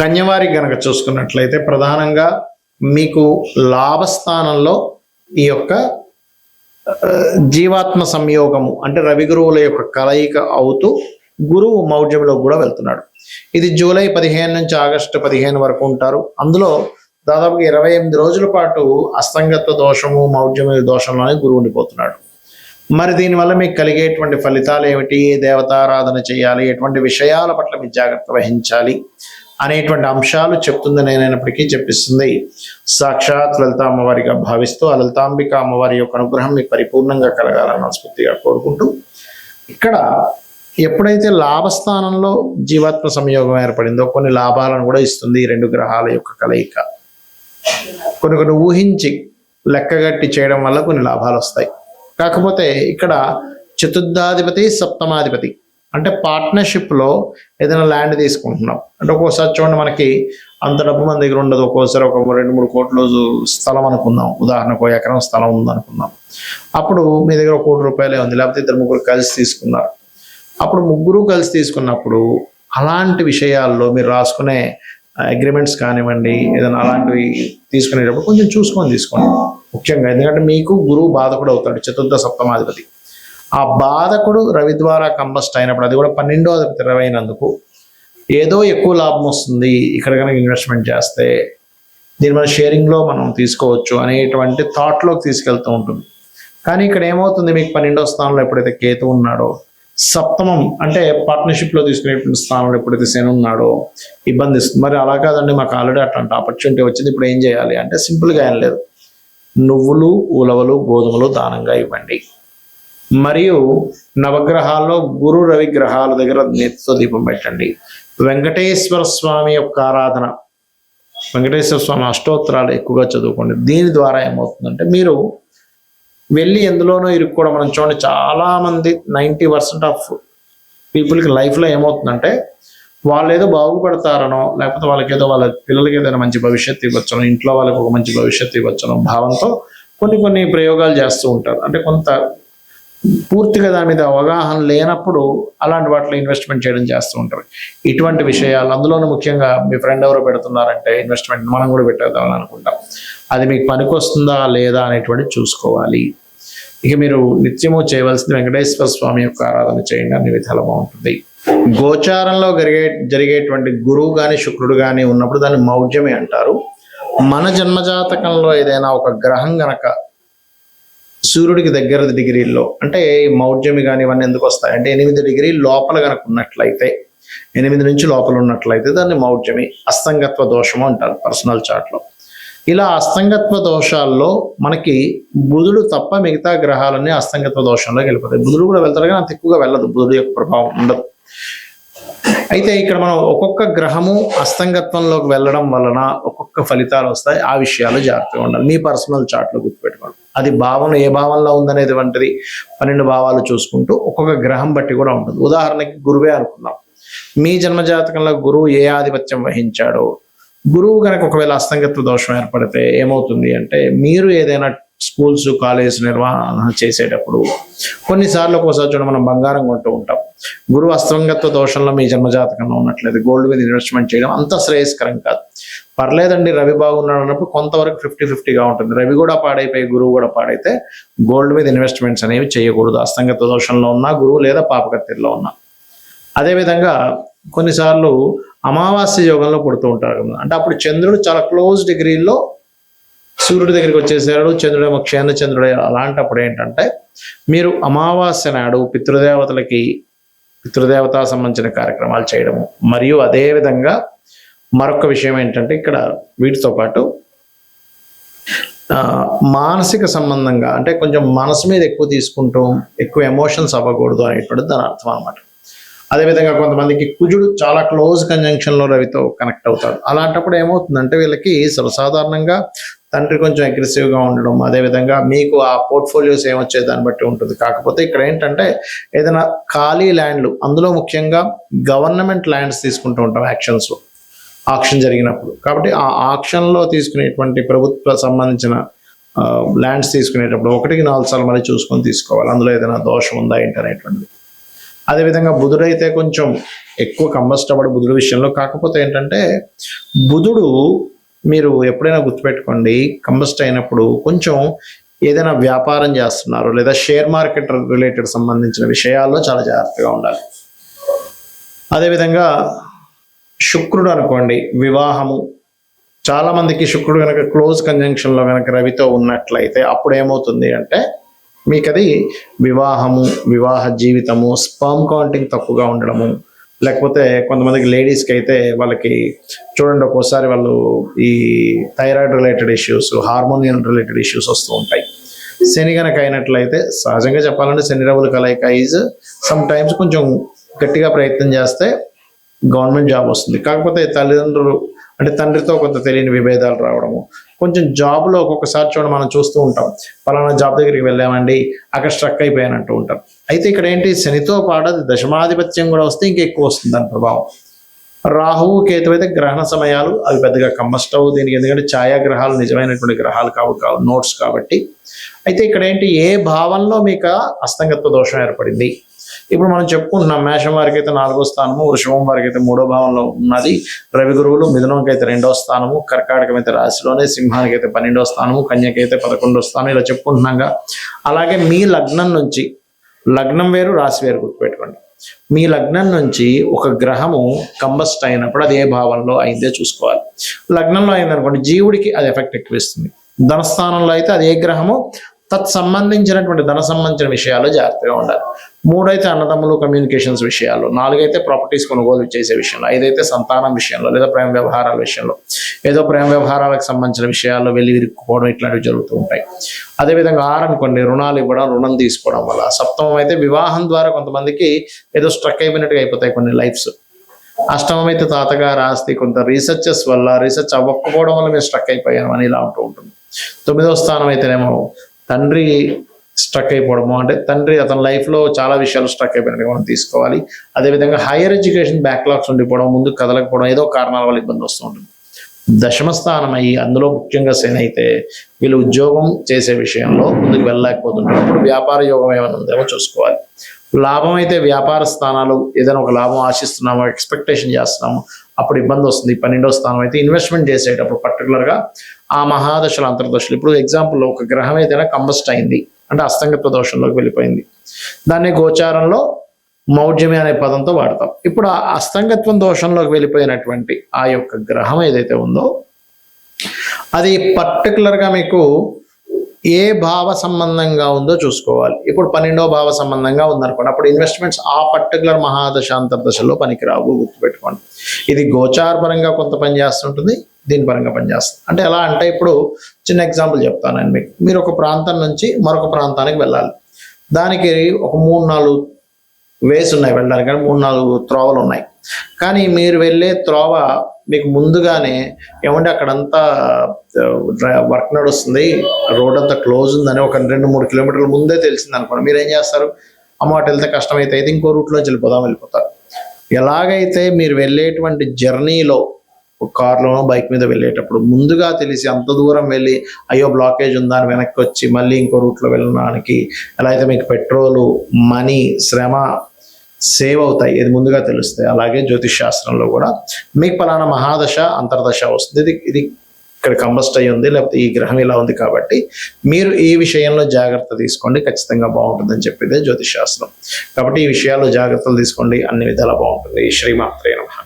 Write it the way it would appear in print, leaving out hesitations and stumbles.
కన్యవారి గనక చూసుకున్నట్లయితే ప్రధానంగా మీకు లాభస్థానంలో ఈ యొక్క జీవాత్మ సంయోగము అంటే రవి గురువుల యొక్క కలయిక అవుతూ గురువు మౌఢ్యంలో కూడా వెళ్తున్నాడు. ఇది జూలై 15 నుంచి ఆగస్టు 15 వరకు ఉంటారు. అందులో దాదాపుగా 28 రోజుల పాటు అస్తంగత్వ దోషము మౌఢ్యము దోషంలోనే గురువు ఉండిపోతున్నాడు. మరి దీనివల్ల మీకు కలిగేటువంటి ఫలితాలు ఏమిటి, దేవతారాధన చేయాలి, ఎటువంటి విషయాల పట్ల మీరు జాగ్రత్త వహించాలి అనేటువంటి అంశాలు చెప్తుంది. నేనైనప్పటికీ చెప్పిస్తుంది సాక్షాత్ లలిత అమ్మవారిగా భావిస్తూ ఆ లలితాంబిక అమ్మవారి యొక్క అనుగ్రహం మీకు పరిపూర్ణంగా కలగాలని మనస్ఫూర్తిగా కోరుకుంటూ, ఇక్కడ ఎప్పుడైతే లాభస్థానంలో జీవాత్మ సంయోగం ఏర్పడిందో కొన్ని లాభాలను కూడా ఇస్తుంది ఈ రెండు గ్రహాల యొక్క కలయిక. కొన్ని ఊహించి లెక్కగట్టి చేయడం వల్ల కొన్ని లాభాలు వస్తాయి. కాకపోతే ఇక్కడ చతుర్థాధిపతి సప్తమాధిపతి అంటే పార్ట్నర్షిప్లో ఏదైనా ల్యాండ్ తీసుకుంటున్నాం అంటే ఒక్కోసారి చూడండి మనకి అంత డబ్బు మన దగ్గర ఉండదు. ఒక్కోసారి ఒక 2-3 కోట్ల స్థలం అనుకుందాం, ఉదాహరణకు 1 ఎకరం స్థలం ఉందనుకుందాం. అప్పుడు మీ దగ్గర 1 కోటి రూపాయలే ఉంది, లేకపోతే 2-3 కలిసి తీసుకున్నారు. అప్పుడు ముగ్గురు కలిసి తీసుకున్నప్పుడు అలాంటి విషయాల్లో మీరు రాసుకునే అగ్రిమెంట్స్ కానివ్వండి, ఏదైనా అలాంటివి తీసుకునేటప్పుడు కొంచెం చూసుకొని తీసుకోండి ముఖ్యంగా. ఎందుకంటే మీకు గురువు బాధకుడు అవుతాడు, చతుర్థ సప్తమాధిపతి. ఆ బాధకుడు రవి ద్వారా కంబస్ట్ అయినప్పుడు, అది కూడా 12వ అధిపతి రవి అయినందుకు ఏదో ఎక్కువ లాభం వస్తుంది ఇక్కడ కనుక ఇన్వెస్ట్మెంట్ చేస్తే, దీని మన షేరింగ్లో మనం తీసుకోవచ్చు అనేటువంటి థాట్లోకి తీసుకెళ్తూ ఉంటుంది. కానీ ఇక్కడ ఏమవుతుంది, మీకు 12వ స్థానంలో ఎప్పుడైతే కేతు ఉన్నాడో, సప్తమం అంటే పార్ట్నర్షిప్లో తీసుకునేటువంటి స్థానంలో ఎప్పుడైతే శని ఉన్నాడో ఇబ్బంది ఇస్తుంది. మరి అలా కాదండి, మాకు ఆల్రెడీ అట్లాంటి ఆపర్చునిటీ వచ్చింది, ఇప్పుడు ఏం చేయాలి అంటే సింపుల్గా ఏం లేదు, నువ్వులు ఉలవలు గోధుమలు దానంగా ఇవ్వండి. మరియు నవగ్రహాల్లో గురు రవి గ్రహాల దగ్గర నేతితో దీపం పెట్టండి. వెంకటేశ్వర స్వామి యొక్క ఆరాధన, వెంకటేశ్వర స్వామి అష్టోత్తరాలు ఎక్కువగా చదువుకోండి. దీని ద్వారా ఏమవుతుందంటే మీరు వెళ్ళి ఎందులోనో ఇరుక్కోవడం. మనం చూడండి చాలామంది 90% ఆఫ్ పీపుల్కి లైఫ్లో ఏమవుతుందంటే వాళ్ళు ఏదో బాగుపడతారనో, లేకపోతే వాళ్ళకి ఏదో వాళ్ళ పిల్లలకి ఏదైనా మంచి భవిష్యత్తు ఇవ్వచ్చనో, ఇంట్లో వాళ్ళకి ఒక మంచి భవిష్యత్తు ఇవ్వచ్చనో భావంతో కొన్ని ప్రయోగాలు చేస్తూ ఉంటారు. అంటే కొంత పూర్తిగా దాని మీద అవగాహన లేనప్పుడు అలాంటి వాటిలో ఇన్వెస్ట్మెంట్ చేయడం చేస్తూ ఉంటారు. ఇటువంటి విషయాలు అందులోనూ ముఖ్యంగా మీ ఫ్రెండ్ ఎవరో పెడుతున్నారంటే ఇన్వెస్ట్మెంట్ మనం కూడా పెట్టేద్దామని అనుకుంటాం. అది మీకు పనికొస్తుందా లేదా అనేటువంటి చూసుకోవాలి. ఇక మీరు నిత్యము చేయవలసింది వెంకటేశ్వర స్వామి యొక్క ఆరాధన చేయండి, అన్ని విధాలు బాగుంటుంది. గోచారంలో జరిగేటువంటి గురువు కానీ శుక్రుడు కానీ ఉన్నప్పుడు దాన్ని మౌఢ్యమే అంటారు. మన జన్మజాతకంలో ఏదైనా ఒక గ్రహం గనక సూర్యుడికి దగ్గర డిగ్రీల్లో, అంటే మౌఢ్యమి కానీ ఇవన్నీ ఎందుకు వస్తాయి అంటే 8 డిగ్రీల లోపల కనుక ఉన్నట్లయితే, 8 నుంచి లోపల ఉన్నట్లయితే దాన్ని మౌఢ్యమి అస్తంగత్వ దోషము అంటారు పర్సనల్ చార్ట్లో. ఇలా అస్తంగత్వ దోషాల్లో మనకి బుధుడు తప్ప మిగతా గ్రహాలన్నీ అస్తంగత్వ దోషంలోకి వెళ్ళిపోతాయి. బుధుడు కూడా వెళ్తారు కానీ అంత ఎక్కువగా వెళ్ళదు, బుధుడు యొక్క ప్రభావం ఉండదు. అయితే ఇక్కడ మనం ఒక్కొక్క గ్రహము అస్తంగత్వంలోకి వెళ్ళడం వలన ఒక్కొక్క ఫలితాలు వస్తాయి. ఆ విషయాలు జాగ్రత్తగా ఉండాలి. మీ పర్సనల్ చార్ట్లో గుర్తుపెట్టుకోండి. అది భావం ఏ భావంలో ఉందనేది వంటిది 12 భావాలు చూసుకుంటూ ఒక్కొక్క గ్రహం బట్టి కూడా ఉంటుంది. ఉదాహరణకి గురువే అనుకున్నాం, మీ జన్మజాతకంలో గురువు ఏ ఆధిపత్యం వహించాడో, గురువు కనుక ఒకవేళ అస్తంగత్వ దోషం ఏర్పడితే ఏమవుతుంది అంటే మీరు ఏదైనా స్కూల్స్ కాలేజ్ నిర్వహణ చేసేటప్పుడు కొన్నిసార్లు ఒక్కోసారి చూడ మనం బంగారం కొంటూ ఉంటాం. గురువు అస్తంగత్వ దోషంలో మీ జన్మజాతకంలో ఉన్నట్లయితే గోల్డ్ మీద ఇన్వెస్ట్మెంట్ చేయడం అంత శ్రేయస్కరం కాదు. పర్లేదండి రవి బాగున్నాడు అన్నప్పుడు కొంతవరకు 50-50గా ఉంటుంది. రవి కూడా పాడైపోయి గురువు కూడా పాడైతే గోల్డ్ మీద ఇన్వెస్ట్మెంట్స్ అనేవి చేయకూడదు, అస్తంగత్వ దోషంలో ఉన్నా గురువు లేదా పాపకత్తిలో ఉన్నా. అదేవిధంగా కొన్నిసార్లు అమావాస్య యోగంలో పుడుతూ ఉంటారు కదా, అంటే అప్పుడు చంద్రుడు చాలా క్లోజ్ డిగ్రీల్లో సూర్యుడి దగ్గరికి వచ్చేసాడు, చంద్రుడేమో క్షేణ చంద్రుడే. అలాంటప్పుడు ఏంటంటే మీరు అమావాస్య నాడు పితృదేవతా సంబంధించిన కార్యక్రమాలు చేయడము. మరియు అదేవిధంగా మరొక విషయం ఏంటంటే ఇక్కడ వీటితో పాటు మానసిక సంబంధంగా అంటే కొంచెం మనసు మీద ఎక్కువ తీసుకుంటూ ఎక్కువ ఎమోషన్స్ అవ్వకూడదు అనేటువంటి దాని అర్థం అనమాట. అదేవిధంగా కొంతమందికి కుజుడు చాలా క్లోజ్ కంజంక్షన్లో రవితో కనెక్ట్ అవుతాడు. అలాంటప్పుడు ఏమవుతుందంటే వీళ్ళకి సర్వసాధారణంగా తండ్రి కొంచెం అగ్రెసివ్గా ఉండడం, అదేవిధంగా మీకు ఆ పోర్ట్ఫోలియోస్ ఏమొచ్చే దాన్ని బట్టి ఉంటుంది. కాకపోతే ఇక్కడ ఏంటంటే ఏదైనా ఖాళీ ల్యాండ్లు, అందులో ముఖ్యంగా గవర్నమెంట్ ల్యాండ్స్ తీసుకుంటూ ఉంటాం యాక్షన్స్లో, ఆక్షన్ జరిగినప్పుడు. కాబట్టి ఆ ఆక్షన్లో తీసుకునేటువంటి ప్రభుత్వ సంబంధించిన ల్యాండ్స్ తీసుకునేటప్పుడు 1-4 సార్లు మళ్ళీ చూసుకొని తీసుకోవాలి, అందులో ఏదైనా దోషం ఉందా ఏంటి అనేటువంటిది. అదేవిధంగా బుధుడైతే కొంచెం ఎక్కువ కంబస్ట్ అవ్వడు బుధుడు విషయంలో. కాకపోతే ఏంటంటే బుధుడు మీరు ఎప్పుడైనా గుర్తుపెట్టుకోండి, కంబస్ట్ అయినప్పుడు కొంచెం ఏదైనా వ్యాపారం చేస్తున్నారు లేదా షేర్ మార్కెట్ రిలేటెడ్ సంబంధించిన విషయాల్లో చాలా జాగ్రత్తగా ఉండాలి. అదేవిధంగా శుక్రుడు అనుకోండి, వివాహము. చాలా మందికి శుక్రుడు కనుక క్లోజ్ కంజంక్షన్లో కనుక రవితో ఉన్నట్లయితే అప్పుడు ఏమవుతుంది అంటే మీకు అది వివాహము, వివాహ జీవితము, స్పర్మ్ కౌంటింగ్ తక్కువగా ఉండడము, లేకపోతే కొంతమందికి లేడీస్కి అయితే వాళ్ళకి చూడండి ఒక్కోసారి వాళ్ళు ఈ thyroid related issues, హార్మోనియల్ related issues వస్తూ ఉంటాయి. శని కనుక అయినట్లయితే సహజంగా చెప్పాలంటే శని రవుల కలయిక ఈజ్ సమ్ టైమ్స్ కొంచెం గట్టిగా ప్రయత్నం చేస్తే గవర్నమెంట్ జాబ్ వస్తుంది. కాకపోతే తల్లిదండ్రులు అంటే తండ్రితో కొంత తెలియని విభేదాలు రావడము, కొంచెం జాబ్లో ఒక్కొక్కసారి చూడండి మనం చూస్తూ ఉంటాం, పలానా జాబ్ దగ్గరికి వెళ్ళామండి అక్కడ స్ట్రక్ అయిపోయానంటూ ఉంటాం. అయితే ఇక్కడ ఏంటి, శనితో పాటు అది దశమాధిపత్యం కూడా వస్తే ఇంకా ఎక్కువ వస్తుంది దాని ప్రభావం. రాహువు కేతు అయితే గ్రహణ సమయాలు అవి పెద్దగా కంబస్ట్ అవ్వు దీనికి, ఎందుకంటే ఛాయాగ్రహాలు నిజమైనటువంటి గ్రహాలు కావు నోట్స్ కాబట్టి. అయితే ఇక్కడ ఏంటి, ఏ భావంలో మీకు అస్తంగత్వ దోషం ఏర్పడింది. ఇప్పుడు మనం చెప్పుకుంటున్నాం మేషం వారికి అయితే 4వ స్థానము, వృషభం వారికి అయితే 3వ భావంలో ఉన్నది రవి గురువులు, మిథునంకి అయితే 2వ స్థానము, కర్కాటకం అయితే రాశిలోనే, సింహానికి అయితే 12వ స్థానము, కన్యకి అయితే 11వ స్థానం, ఇలా చెప్పుకుంటున్నాగా. అలాగే మీ లగ్నం నుంచి, లగ్నం వేరు రాశి వేరు గుర్తుపెట్టుకోండి, మీ లగ్నం నుంచి ఒక గ్రహము కంబస్ట్ అయినప్పుడు అది ఏ భావంలో అయిందే చూసుకోవాలి. లగ్నంలో అయిందనుకోండి జీవుడికి అది ఎఫెక్ట్ ఎక్కువ ఇస్తుంది. ధనస్థానంలో అయితే అది ఏ గ్రహము సంబంధించినటువంటి ధన సంబంధించిన విషయాలు జాగ్రత్తగా ఉండాలి. 3 అయితే అన్నదమ్ములు కమ్యూనికేషన్స్ విషయాలు, 4 అయితే ప్రాపర్టీస్ కొనుగోలు చేసే విషయంలో, 5 అయితే సంతానం విషయంలో లేదా ప్రేమ వ్యవహారాల విషయంలో, ఏదో ప్రేమ వ్యవహారాలకు సంబంధించిన విషయాల్లో వెళ్ళి విరుక్కుపోవడం ఇట్లాంటివి జరుగుతూ ఉంటాయి. అదేవిధంగా 6 అనుకోండి, రుణాలు ఇవ్వడం, రుణం తీసుకోవడం వల్ల. 7వ అయితే వివాహం ద్వారా కొంతమందికి ఏదో స్ట్రక్ అయిపోయినట్టుగా అయిపోతాయి కొన్ని లైఫ్స్. 8వ అయితే తాతగారు ఆస్తి, కొంత రీసెర్చెస్ వల్ల రీసెర్చ్ అవ్వకపోవడం వల్ల మీరు స్ట్రక్ అయిపోయాము అని ఇలా ఉంటూ ఉంటుంది. 9వ స్థానం అయితేనేమో తండ్రి స్ట్రక్ అయిపోవడము, అంటే తండ్రి అతని లైఫ్లో చాలా విషయాలు స్ట్రక్ అయిపోయినట్టు మనం తీసుకోవాలి. అదేవిధంగా హైయర్ ఎడ్యుకేషన్ బ్యాక్లాగ్స్ ఉండిపోవడం, ముందుకు కదలకపోవడం, ఏదో కారణాల వల్ల ఇబ్బంది వస్తూ ఉంటుంది. 10వ స్థానం అయ్యి అందులో ముఖ్యంగా శని అయితే వీళ్ళు ఉద్యోగం చేసే విషయంలో ముందుకు వెళ్ళలేకపోతుంటారు. అప్పుడు వ్యాపార యోగం ఏమైనా ఉందేమో చూసుకోవాలి. లాభం అయితే వ్యాపార స్థానాలు ఏదైనా ఒక లాభం ఆశిస్తున్నామో, ఎక్స్పెక్టేషన్ చేస్తున్నాము, అప్పుడు ఇబ్బంది వస్తుంది. 12వ స్థానం అయితే ఇన్వెస్ట్మెంట్ చేసేటప్పుడు పర్టికులర్గా ఆ మహాదశలు అంతర్దశలు. ఇప్పుడు ఎగ్జాంపుల్ ఒక గ్రహం ఏదైనా కంబస్ట్ అయింది అంటే అస్తంగత్వ దోషంలోకి వెళ్ళిపోయింది, దాన్ని గోచారంలో మౌఢ్యమి అనే పదంతో వాడతాం. ఇప్పుడు ఆ అస్తంగత్వం దోషంలోకి వెళ్ళిపోయినటువంటి ఆ యొక్క గ్రహం ఏదైతే ఉందో అది పర్టికులర్గా మీకు ఏ భావ సంబంధంగా ఉందో చూసుకోవాలి. ఇప్పుడు 12వ భావ సంబంధంగా ఉందనుకోండి, అప్పుడు ఇన్వెస్ట్మెంట్స్ ఆ పర్టికులర్ మహాదశ అంతర్దశలో పనికిరావు, గుర్తుపెట్టుకోండి. ఇది గోచార పరంగా కొంత పని చేస్తుంటుంది, దీని పరంగా పనిచేస్తుంది. అంటే ఎలా అంటే ఇప్పుడు చిన్న ఎగ్జాంపుల్ చెప్తానండి మీకు. మీరు ఒక ప్రాంతం నుంచి మరొక ప్రాంతానికి వెళ్ళాలి, దానికి ఒక 3-4 వేస్ ఉన్నాయి వెళ్ళడానికి, కానీ 3-4 త్రోవలు ఉన్నాయి. కానీ మీరు వెళ్ళే త్రోవ మీకు ముందుగానే ఏమంటే అక్కడంతా వర్క్ నడుస్తుంది, రోడ్ అంతా క్లోజ్ ఉందని ఒక 2-3 కిలోమీటర్ల ముందే తెలిసింది అనుకోండి, మీరు ఏం చేస్తారు, అమ్మ అటు వెళ్తే కష్టమైతే అయితే ఇంకో రూట్లోంచి వెళ్ళిపోతారు. ఎలాగైతే మీరు వెళ్ళేటువంటి జర్నీలో కార్లోనో బైక్ మీద వెళ్ళేటప్పుడు ముందుగా తెలిసి అంత దూరం వెళ్ళి అయ్యో బ్లాకేజ్ ఉందా అని వెనక్కి వచ్చి మళ్ళీ ఇంకో రూట్లో వెళ్ళడానికి ఎలా అయితే మీకు పెట్రోలు, మనీ, శ్రమ సేవ్ అవుతాయి, ఇది ముందుగా తెలుస్తాయి. అలాగే జ్యోతిష్ శాస్త్రంలో కూడా మీకు పలానా మహాదశ అంతర్దశ వస్తుంది, ఇది ఇక్కడ కంబస్ట్ అయ్యి ఉంది, లేకపోతే ఈ గ్రహం ఇలా ఉంది, కాబట్టి మీరు ఈ విషయంలో జాగ్రత్త తీసుకోండి, ఖచ్చితంగా బాగుంటుందని చెప్పేదే జ్యోతిష్ శాస్త్రం. కాబట్టి ఈ విషయాల్లో జాగ్రత్తలు తీసుకోండి, అన్ని విధాలా బాగుంటుంది. శ్రీమాత్రే నమః.